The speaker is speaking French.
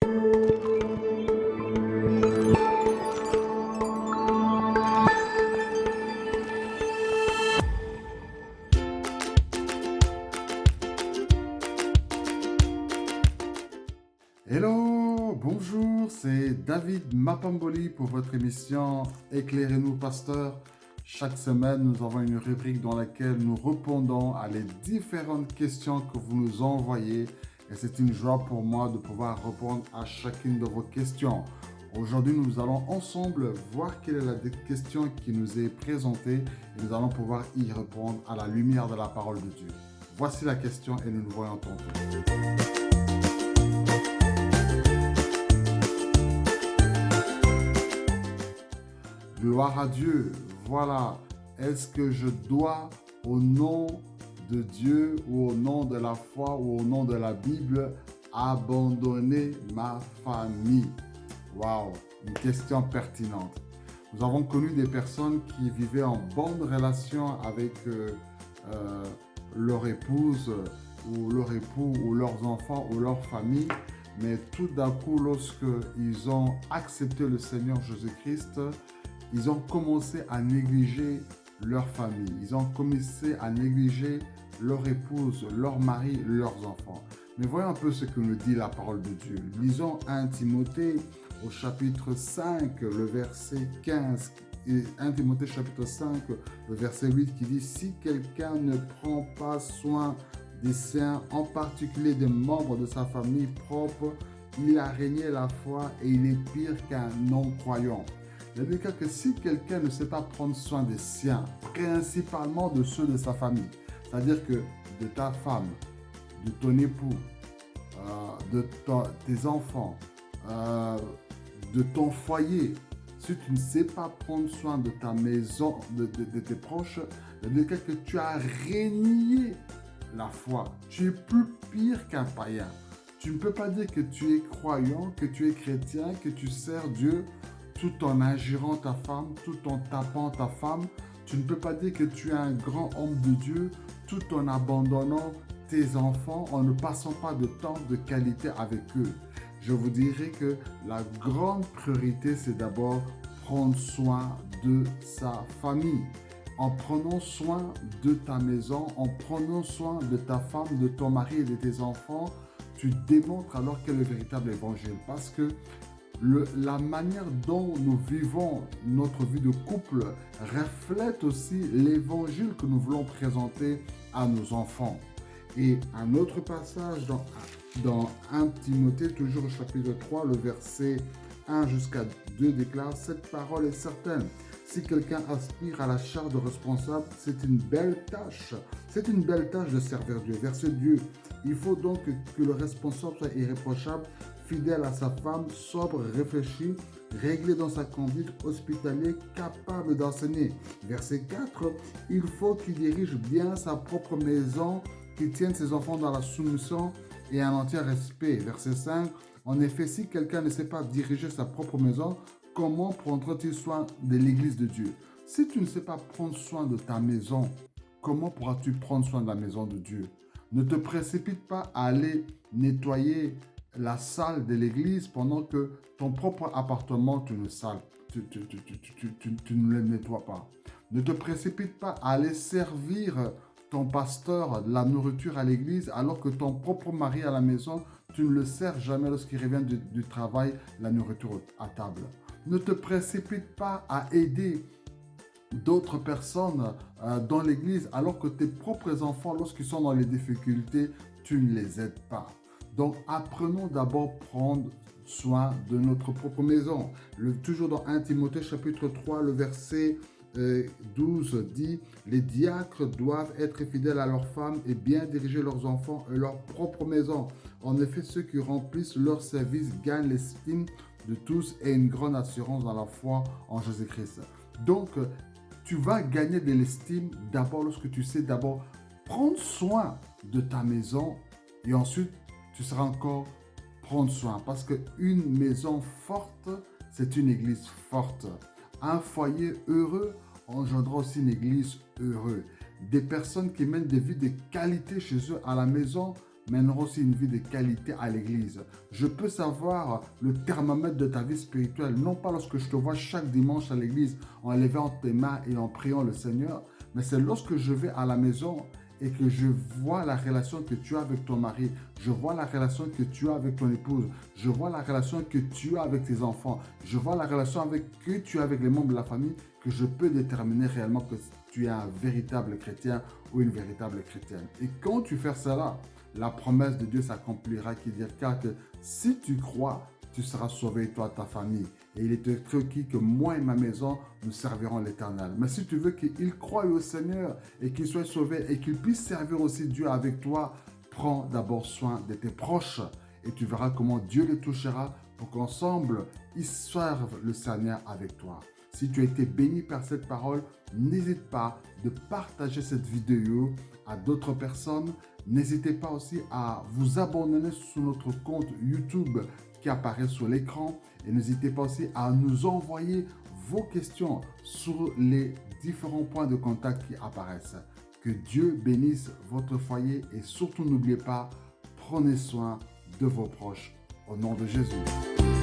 Hello, bonjour, c'est David Mapamboli pour votre émission Éclairez-nous, Pasteur. Chaque semaine, nous avons une rubrique dans laquelle nous répondons à les différentes questions que vous nous envoyez. Et c'est une joie pour moi de pouvoir répondre à chacune de vos questions. Aujourd'hui, nous allons ensemble voir quelle est la question qui nous est présentée et nous allons pouvoir y répondre à la lumière de la parole de Dieu. Voici la question et nous nous voyons tantôt. Gloire à Dieu. Voilà. Est-ce que je dois, au nom de Dieu ou au nom de la foi ou au nom de la Bible, abandonner ma famille? Waouh, une question pertinente. Nous avons connu des personnes qui vivaient en bonne relation avec leur épouse ou leur époux ou leurs enfants ou leur famille, mais tout d'un coup, lorsqu'ils ont accepté le Seigneur Jésus-Christ, ils ont commencé à négliger leur famille. Ils ont commencé à négliger leur épouse, leur mari, leurs enfants. Mais voyons un peu ce que nous dit la parole de Dieu. Lisons 1 Timothée au chapitre 5, le verset 15. Et 1 Timothée chapitre 5, le verset 8 qui dit « Si quelqu'un ne prend pas soin des siens, en particulier des membres de sa famille propre, il a régné la foi et il est pire qu'un non-croyant. » C'est-à-dire que si quelqu'un ne sait pas prendre soin des siens, principalement de ceux de sa famille, c'est-à-dire que de ta femme, de ton époux, tes enfants, de ton foyer, si tu ne sais pas prendre soin de ta maison, de tes proches, c'est-à-dire que tu as renié la foi. Tu es plus pire qu'un païen. Tu ne peux pas dire que tu es croyant, que tu es chrétien, que tu sers Dieu, tout en injurant ta femme, tout en tapant ta femme. Tu ne peux pas dire que tu es un grand homme de Dieu, tout en abandonnant tes enfants, en ne passant pas de temps de qualité avec eux. Je vous dirais que la grande priorité, c'est d'abord prendre soin de sa famille. En prenant soin de ta maison, en prenant soin de ta femme, de ton mari et de tes enfants, tu démontres alors quel est le véritable évangile. Parce que la manière dont nous vivons notre vie de couple reflète aussi l'évangile que nous voulons présenter à nos enfants. Et un autre passage dans 1 Timothée, toujours au chapitre 3, le verset 1 jusqu'à 2 déclare « Cette parole est certaine. Si quelqu'un aspire à la charge de responsable, c'est une belle tâche. C'est une belle tâche de servir Dieu. Verset Dieu. Il faut donc que le responsable soit irréprochable, fidèle à sa femme, sobre, réfléchi, réglé dans sa conduite, hospitalier, capable d'enseigner. Verset 4. Il faut qu'il dirige bien sa propre maison, qu'il tienne ses enfants dans la soumission et un entier respect. Verset 5. En effet, si quelqu'un ne sait pas diriger sa propre maison, comment prendra-t-il soin de l'église de Dieu? Si tu ne sais pas prendre soin de ta maison, comment pourras-tu prendre soin de la maison de Dieu? Ne te précipite pas à aller nettoyer la salle de l'église pendant que ton propre appartement, tu ne le nettoies pas. Ne te précipite pas à aller servir ton pasteur de la nourriture à l'église alors que ton propre mari à la maison, tu ne le sers jamais lorsqu'il revient du travail, la nourriture à table. Ne te précipite pas à aider d'autres personnes dans l'église alors que tes propres enfants, lorsqu'ils sont dans les difficultés, tu ne les aides pas. Donc, apprenons d'abord à prendre soin de notre propre maison. Toujours dans 1 Timothée chapitre 3, le verset 12 dit « Les diacres doivent être fidèles à leurs femmes et bien diriger leurs enfants et leur propre maison. En effet, ceux qui remplissent leur service gagnent l'estime de tous et une grande assurance dans la foi en Jésus-Christ. » Donc, tu vas gagner de l'estime d'abord lorsque tu sais d'abord prendre soin de ta maison et ensuite tu seras encore prendre soin. Parce qu'une maison forte, c'est une église forte. Un foyer heureux engendra aussi une église heureuse. Des personnes qui mènent des vies de qualité chez eux à la maison mèneront aussi une vie de qualité à l'église. Je peux savoir le thermomètre de ta vie spirituelle, non pas lorsque je te vois chaque dimanche à l'église en levant tes mains et en priant le Seigneur, mais c'est lorsque je vais à la maison et que je vois la relation que tu as avec ton mari, je vois la relation que tu as avec ton épouse, je vois la relation que tu as avec tes enfants, je vois la relation que tu as avec les membres de la famille, que je peux déterminer réellement que tu es un véritable chrétien ou une véritable chrétienne. Et quand tu fais cela, la promesse de Dieu s'accomplira qui dira que si tu crois, tu seras sauvé, toi et ta famille. Et il est écrit que moi et ma maison, nous servirons l'Éternel. Mais si tu veux qu'il croie au Seigneur et qu'il soit sauvé et qu'il puisse servir aussi Dieu avec toi, prends d'abord soin de tes proches et tu verras comment Dieu les touchera pour qu'ensemble, ils servent le Seigneur avec toi. Si tu as été béni par cette parole, n'hésite pas de partager cette vidéo à d'autres personnes. N'hésitez pas aussi à vous abonner sur notre compte YouTube qui apparaît sur l'écran. Et n'hésitez pas aussi à nous envoyer vos questions sur les différents points de contact qui apparaissent. Que Dieu bénisse votre foyer et surtout n'oubliez pas, prenez soin de vos proches. Au nom de Jésus.